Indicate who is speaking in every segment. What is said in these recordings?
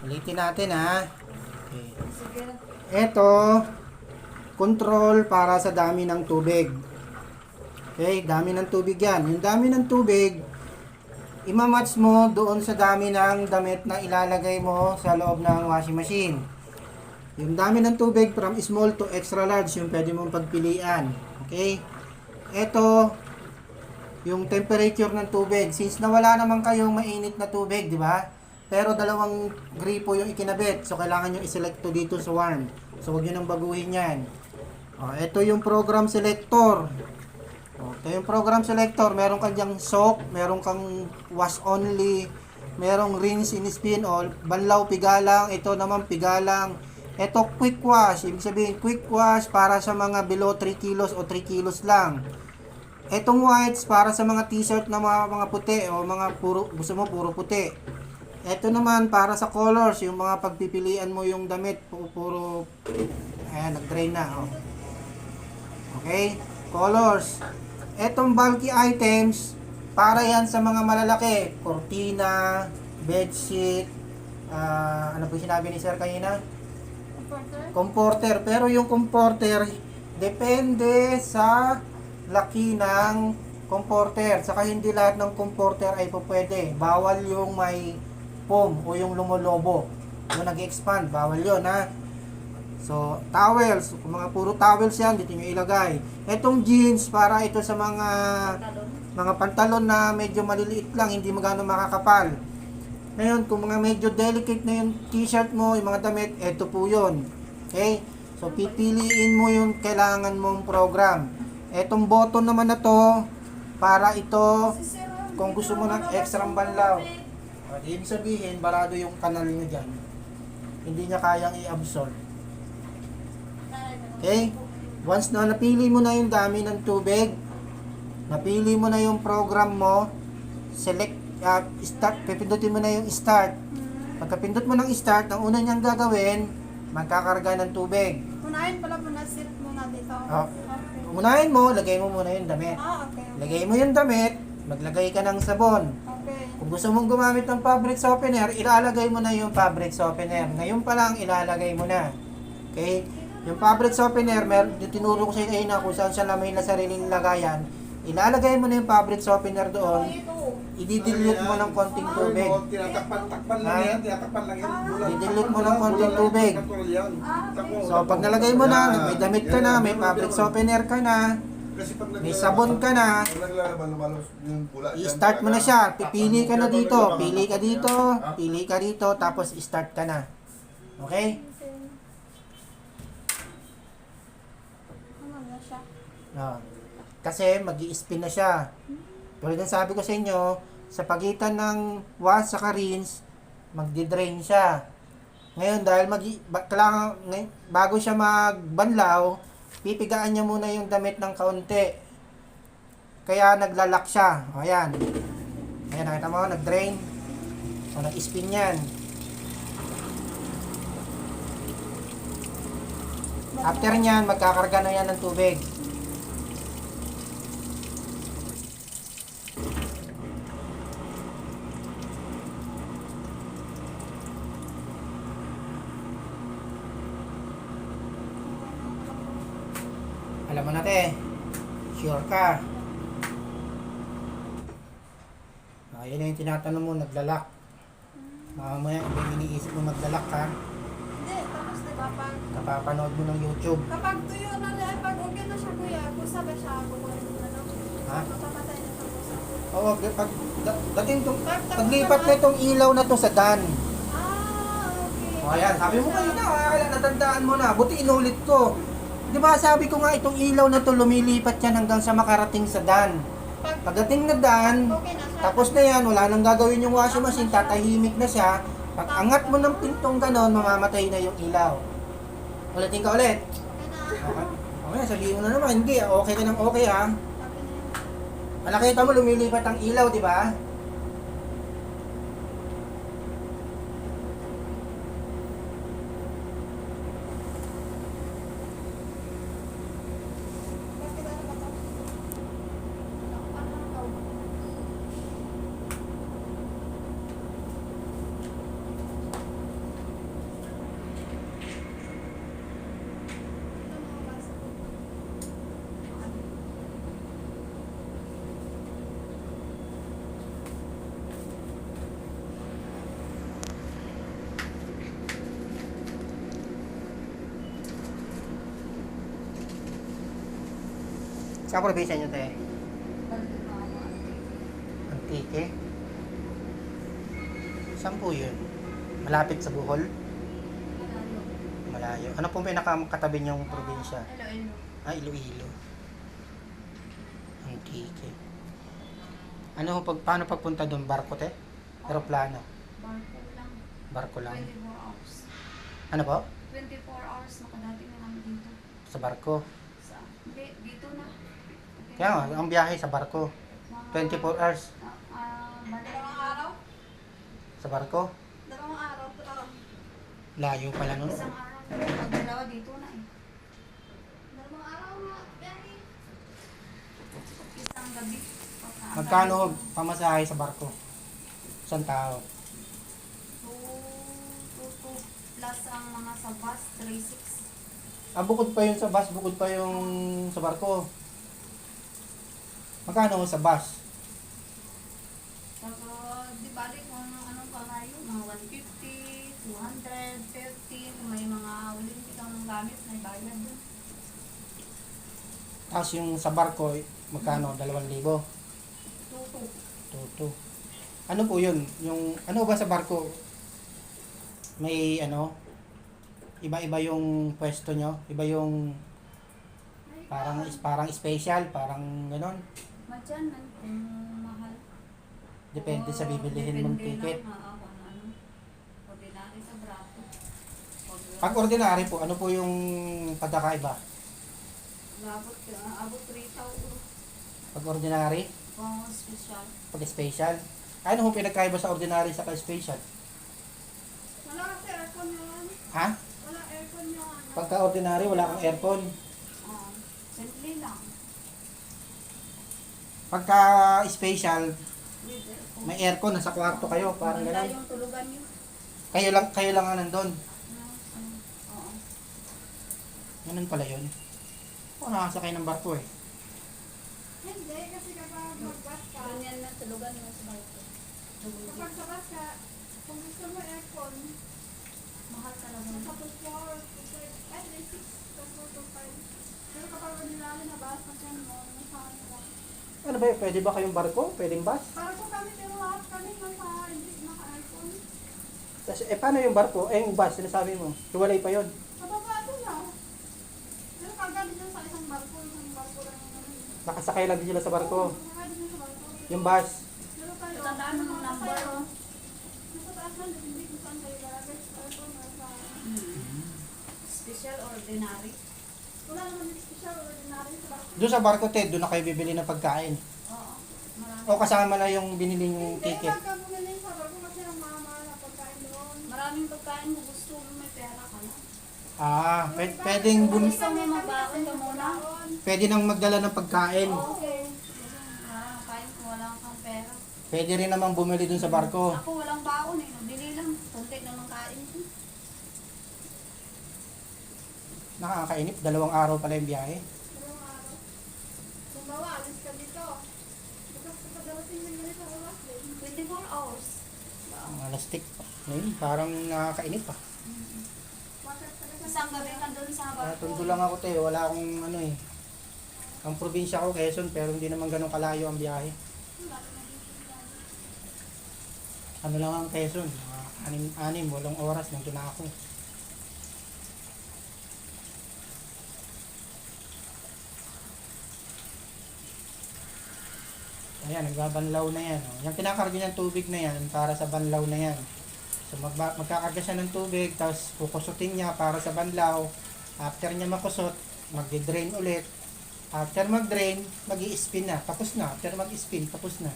Speaker 1: Ulitin natin ha. Okay.
Speaker 2: Sige.
Speaker 1: Ito, control para sa dami ng tubig. Okay, dami ng tubig yan. Yung dami ng tubig, imamatch mo doon sa dami ng damit na ilalagay mo sa loob ng washing machine. Yung dami ng tubig from small to extra large, yung pwede mong pagpilian. Okay? Ito, yung temperature ng tubig. Since nawala naman kayong mainit na tubig, di ba? Pero dalawang gripo yung ikinabit. So, kailangan nyo iselect to dito sa warm. So, huwag nyo nang baguhin yan. Ito yung program selector. Ito yung program selector. Meron kang dyang soak, meron kang wash only, merong rinse in spin all, banlaw pigalang, ito naman pigalang. Ito quick wash, ibig sabihin quick wash para sa mga below 3 kilos o 3 kilos lang. Etong whites para sa mga t-shirt na mga puti o mga gusto mo puro puti. Ito naman para sa colors, yung mga pagpipilian mo yung damit, puro ayan, nag-drain na. Okay? Colors. Etong bulky items, para yan sa mga malalaki. Cortina, bedsheet, ano po sinabi ni Sir kanina? Comforter. Pero yung comforter, depende sa laki ng comforter. Saka hindi lahat ng comforter ay po pwede. Bawal yung may foam o yung lumolobo. Yung nag-expand, bawal yun ha. So, towels, kung mga puro towels yan, dito nyo ilagay. Etong jeans, para ito sa mga pantalon na medyo maliliit lang, hindi magano makakapal. Ngayon, kung mga medyo delicate na yung t-shirt mo, yung mga damit, eto po yun. Okay? So, pipiliin mo yung kailangan mong program. Etong button naman na to, para ito, kung gusto mo ng extra banlaw. Ibig sabihin, barado yung kanal nyo dyan. Hindi niya kayang i-absorb. Okay? Once na napili mo na yung dami ng tubig, napili mo na yung program mo, select, start, pipindutin mo na yung start. Pagkapindot mo ng start, ang una niyang gagawin, magkakarga ng tubig.
Speaker 2: Unahin pala muna, sit muna dito. Okay.
Speaker 1: Unahin mo, lagay mo muna yung damit.
Speaker 2: Okay.
Speaker 1: Lagay mo yung damit, maglagay ka ng sabon.
Speaker 2: Okay.
Speaker 1: Kung gusto mong gumamit ng fabric softener, ilalagay mo na yung fabric softener. Ngayon pa lang, ilalagay mo na. Okay? Yung fabric softener, tinuro ko sa inyo na kung saan siya may na sariling lagayan. Ilalagay mo na yung fabric softener doon. I-dilute mo ng konting tubig.
Speaker 3: Tinatakpan lang yan, tinatakpan lang yan.
Speaker 1: I-dilute mo ng konting tubig. So, pag nalagay mo na, may damit ka na, may fabric softener ka na, may sabon ka na, i-start mo na siya. Pipili ka na dito, pili ka dito, pili ka dito, tapos i-start ka na. Okay? Kasi mag-i-spin na siya. Tulad ng sabi ko sa inyo, sa pagitan ng wash sa rinse, magdi-drain siya. Ngayon, dahil bago siya magbanlaw, pipigaan niya muna yung damit ng kaunti. Kaya naglalak siya. O, ayan. Ayan, nakita mo, nag-drain. So, nag-spin yan. After nyan, magkakarga na yan ng tubig. Alam mo na te, sure ka. Yun na yung tinatanong mo, naglalak. Mamaya, ibig iniisip mo maglalak ka.
Speaker 2: Hindi, tapos diba pag...
Speaker 1: Kapapanood mo ng YouTube.
Speaker 2: Kapag tuyo na rin, pag okay na siya kuya, kusa ba siya kukunin mo na lang?
Speaker 1: Ha?
Speaker 2: Mapapatay na siya kusa.
Speaker 1: Oo, paglipat na itong ilaw na to sa dan.
Speaker 2: Okay.
Speaker 1: O ayan, sabi mo kayo na, natandaan mo na. Buti inulit ko. Di ba sabi ko nga itong ilaw na to lumilipat yan hanggang sa makarating sa dan. Pagdating na dan,
Speaker 2: Okay na siya.
Speaker 1: tapos na yan, wala nang gagawin yung washing machine, tatahimik na siya. Pag angat mo ng pintong ganon, mamamatay na yung ilaw. Ulitin ka ulit. Okay. Okay, sabihin mo na naman, hindi, okay ka ng okay ha. Nakita mo lumilipat ang ilaw, di ba? Sa probinsya nyo, te? Antique. Saan po yun? Malapit sa Bohol? Malayo. Ano pong pinakakatabi niyong probinsya?
Speaker 2: Iloilo.
Speaker 1: Ah, Iloilo. Antique. Ano paano pagpunta doon? Barko, te? Aeroplano?
Speaker 2: Barko lang.
Speaker 1: Barko lang.
Speaker 2: 24 hours.
Speaker 1: Ano po?
Speaker 2: 24 hours nakadating na kami dito.
Speaker 1: Sa barko.
Speaker 2: Sa, hindi, dito na. Okay.
Speaker 1: Kaya nga, ang biyahe sa barko. 24 hours.
Speaker 2: Dalawang araw?
Speaker 1: Sa barko.
Speaker 2: Dalawang araw.
Speaker 1: Layo pala nun.
Speaker 2: Isang araw. Pag dalawa dito na eh. Dalawang araw nga. Biyahe. Isang gabi.
Speaker 1: Magkano pamasahe sa barko? Isang tao.
Speaker 2: 2 plus ang mga sa bus, 3,600.
Speaker 1: Ah, bukod pa yun sa bus, bukod pa yung sa barko. Magkano sa bus?
Speaker 2: Saka, di bali kung anong kalayo, mga 150, 250, kung may mga Olympic ang gamit, may bayad dun.
Speaker 1: Tapos yung sa barko, magkano? 2,000.
Speaker 2: 2,200.
Speaker 1: Toto. Ano po yun? Yung, ano ba sa barko? May ano? Iba-iba yung pwesto nyo? Iba yung parang special, parang ganon.
Speaker 2: Madyan man kung mahal.
Speaker 1: Depende sa
Speaker 2: Oo,
Speaker 1: bibilihin mong
Speaker 2: depende
Speaker 1: ticket.
Speaker 2: lang, kung ano. Ordinary sa brato.
Speaker 1: Pag ordinary po, ano po yung pagkakaiba?
Speaker 2: Abot 3,000.
Speaker 1: Pag ordinary,
Speaker 2: Kung special.
Speaker 1: pag special. Ano po pinagkaiba sa ordinary sa special?
Speaker 2: Wala kasi aircon yan.
Speaker 1: Ha?
Speaker 2: Wala aircon yan.
Speaker 1: Pagka ordinary, wala kang aircon.
Speaker 2: Simple lang.
Speaker 1: Pagka special,
Speaker 2: With aircon.
Speaker 1: may aircon, nasa kwarto kayo, parang
Speaker 2: Maganda
Speaker 1: ganon.
Speaker 2: yung tulugan nyo.
Speaker 1: Kayo lang ang nandun.
Speaker 2: Oo.
Speaker 1: Ganun pala yun. Ako nakasakay ng barko eh.
Speaker 2: Hindi, kasi kapag mag-bus ka, ganyan na tulugan mo sa barko. Kapag sa bus ka, kung gusto mo aircon, mahal talaga. Sa 2 at least 6 to 4 to 5. Pero kapag nilalala na bus, kasi mo, nasa ano lang.
Speaker 1: Ano ba yun? Pwede ba kayong barko? Pwedeng bus?
Speaker 2: Para po kami, pero lahat kami nasa hindi naka-aircon.
Speaker 1: Tas, paano yung barko? Yung bus, sinasabi mo. Hiwalay pa yun.
Speaker 2: Sa baba ito na. Pero kagad dyan sa isang barko lang yung ano.
Speaker 1: Nakasakay lang din sila sa barko.
Speaker 2: Kagad dyan sa barko.
Speaker 1: Yung bus.
Speaker 2: Pero tayo, tandaan mo ng number, oh. Nasa taas lang, hindi kung saan kayo lalagay. Sa aircon, nasa... Special ordinary? Wala naman yung special ordinary sa barko.
Speaker 1: Doon sa barko, Ted, doon na kayo bibili ng pagkain.
Speaker 2: Oo. Marami.
Speaker 1: O kasama na yung biniling
Speaker 2: Hindi,
Speaker 1: ticket.
Speaker 2: pagka bumili sa barko kasi ang mahal na pagkain doon. Maraming pagkain mo gusto mo, may pera ka lang.
Speaker 1: Ah, pwedeng
Speaker 2: Kung gusto mo mabaon ka muna.
Speaker 1: pwede nang magdala ng pagkain.
Speaker 2: Okay. Walang kain kung wala kang pera.
Speaker 1: Pwede rin namang bumili doon sa barko.
Speaker 2: Ako walang baon eh. Nabili lang. Kunti naman kain ko.
Speaker 1: Nakakainip, 2 araw pala yung biyahe.
Speaker 2: Dalawang araw. Kung bawa, alis ka dito. Bukas ka pagdating ng ganito oras din. 24 hours.
Speaker 1: Ang alastik. Ayun, parang nakakainip ah.
Speaker 2: Bakit talaga? Isang gabi ka doon sa barko.
Speaker 1: Tundo lang ako, te. Wala akong ano eh. Ang probinsya ko, Quezon, pero hindi naman ganun kalayo ang biyahe. Ano lang ang Quezon? Mga 8 oras nandun na ako. Ayan, nagbabanlaw na yan. Oh. Yung kinakarga niyang tubig na yan, para sa banlaw na yan. So magkakarga siya ng tubig, tapos kukusutin niya para sa banlaw. After niya makusot, magdi-drain ulit. After mag-drain, mag-i-spin na. Tapos na. After mag-spin, tapos na.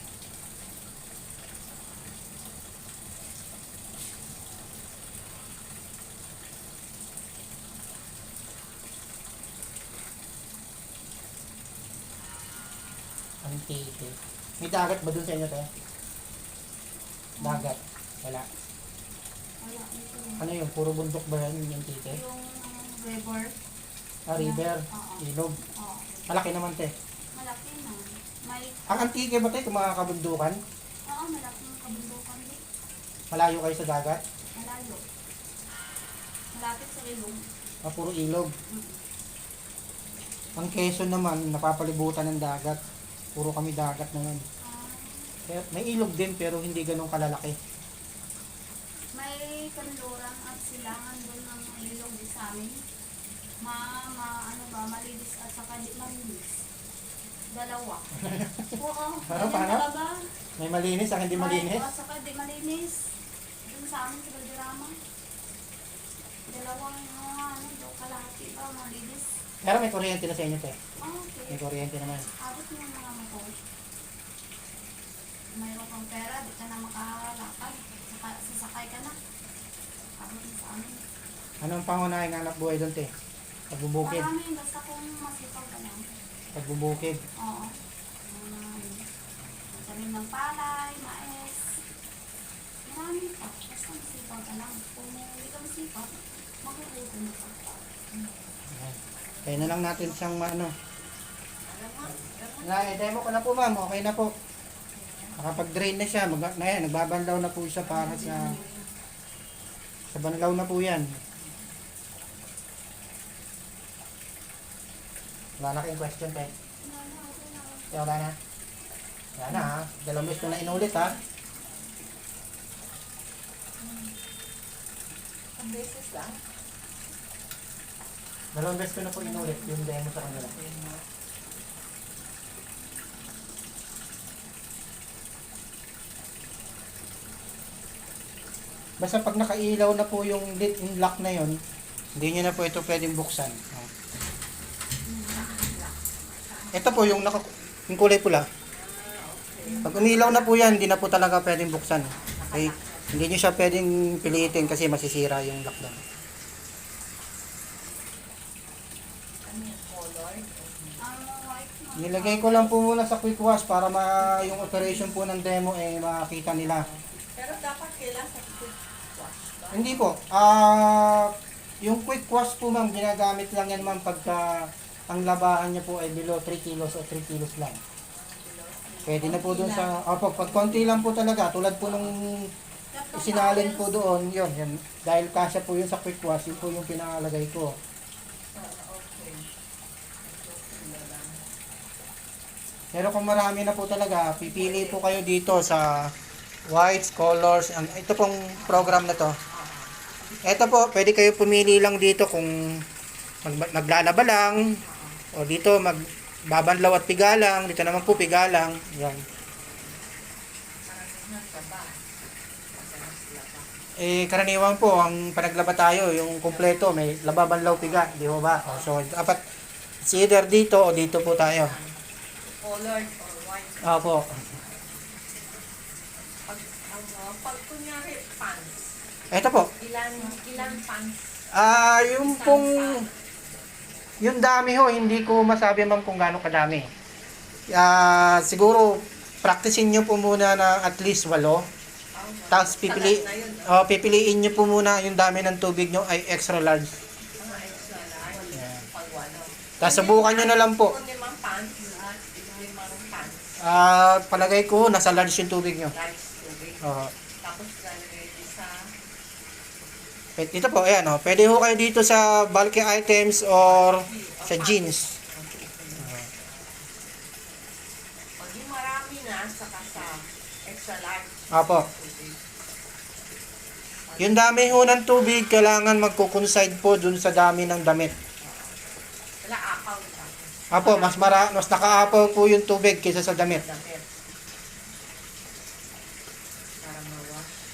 Speaker 1: Ang titi. May dagat ba dun sa inyo, tayo? Dagat. Wala.
Speaker 2: Wala, ito.
Speaker 1: Ano yun? Puro bundok ba yan yung titi?
Speaker 2: Yung river.
Speaker 1: Ah, river.
Speaker 2: Oo.
Speaker 1: Ilog.
Speaker 2: Oo.
Speaker 1: Malaki naman, te.
Speaker 2: Malaki na. May...
Speaker 1: Ang antike ba, te? Kung mga kabundukan?
Speaker 2: Oo, malaki yung kabundukan din.
Speaker 1: Malayo kayo sa dagat?
Speaker 2: Malayo. Malapit sa ilong.
Speaker 1: Ah, puro ilog. Ang Quezon naman, napapalibutan ng dagat. Puro kami dagat naman. Kaya may ilog din pero hindi ganun kalalaki.
Speaker 2: May kanluran at silangan doon ng ilog sa amin. Ano ba, malinis at saka di malinis. Dalawa. Oo,
Speaker 1: Paano,
Speaker 2: ganyan
Speaker 1: paano?
Speaker 2: talaga.
Speaker 1: May malinis, ang hindi malinis.
Speaker 2: At saka di malinis. Doon sa amin sa Balderrama. Dalawang daw kalahati ba, malinis.
Speaker 1: Pero may kuryente na sa inyo, te.
Speaker 2: Okay.
Speaker 1: May kuryente naman.
Speaker 2: Abot mo mga motor. Mayroon kang pera, di ka na makalakad. Sasakay ka na. Abot mo sa amin.
Speaker 1: Anong pangunahing hanap buhay doon, te? Pagbubukid.
Speaker 2: Marami, basta kung masipag ka lang.
Speaker 1: Pagbubukid.
Speaker 2: Oo. Tanim ng palay, mais. Marami pa. Basta masipag ka lang. Kung hindi ka masipag, magugutom ka.
Speaker 1: Ayan. Kaya na lang natin siyang ano. Demo ko na po, ma'am. Okay na po. Nakapag-drain na siya. Nagbabanlaw na po siya para sa banlaw na po yan. Wala na kayong question, te. Wala na. Wala na, ha. Dalawang beses ko na inulit, ha.
Speaker 4: Ang beses lang.
Speaker 1: Dalawang beses ko na po inulit yung demo sa kanila. Basta pag nakailaw na po yung lit in lock na yon, hindi nyo na po ito pwedeng buksan. Ito po yung yung kulay pula. Pag umilaw na po yan, hindi na po talaga pwedeng buksan. Okay? Hindi nyo siya pwedeng pilitin kasi masisira yung lock doon.
Speaker 2: Ang white na.
Speaker 1: Nilagay ko lang po muna sa quick wash para yung operation po ng demo makita nila.
Speaker 4: Pero dapat kailan sa quick wash ba?
Speaker 1: Hindi po. Yung quick wash po ma'am, ginagamit lang yan ma'am pagka ang labahan niya po ay below 3 kilos o 3 kilos lang. Pwede na po doon sa, pag konti lang po talaga, tulad po nung isinalin po doon, yun. Dahil kasya po yun sa quick wash, yun po yung pinakalagay ko.
Speaker 4: Okay.
Speaker 1: Pero kung marami na po talaga, pipili po kayo dito sa whites, colors, ito pong program na to. Ito po, pwede kayo pumili lang dito kung maglalaba lang, o dito magbabanlaw at pigalang, dito naman po pigalang, yan. Karaniwan po, ang panaglaba tayo, yung kumpleto, may lababanlaw piga, di ba ba? So, dapat it's either dito o dito po tayo.
Speaker 4: Colored or white.
Speaker 1: Opo.
Speaker 4: Pag kunyari pants,
Speaker 1: Ito po,
Speaker 4: ilan pants?
Speaker 1: yung pong, yung dami ho, hindi ko masabi ma'am kung gaano kadami. Siguro, practicein nyo po muna na at least 8. Tapos pipiliin nyo po muna yung dami ng tubig nyo ay extra large.
Speaker 4: Mga extra large.
Speaker 1: Yeah.
Speaker 4: Pag walo.
Speaker 1: Tapos subukan nyo na lang po.
Speaker 4: Kung limang pants, limang pants,
Speaker 1: Palagay ko, nasa large yung tubig nyo.
Speaker 4: large tubig. Tapos lalagay sa
Speaker 1: Dito po, ayan o. Pwede ho kayo dito sa bulky items or sa jeans.
Speaker 4: pag yung marami na, saka sa extra large
Speaker 1: Apo.
Speaker 4: tubig.
Speaker 1: Yung dami ho ng tubig, kailangan magko-coincide po dun sa dami ng damit.
Speaker 4: Wala apaw ka.
Speaker 1: Apo, mas nakaapaw po yung tubig kaysa sa damit.
Speaker 4: Damit. Para mawash.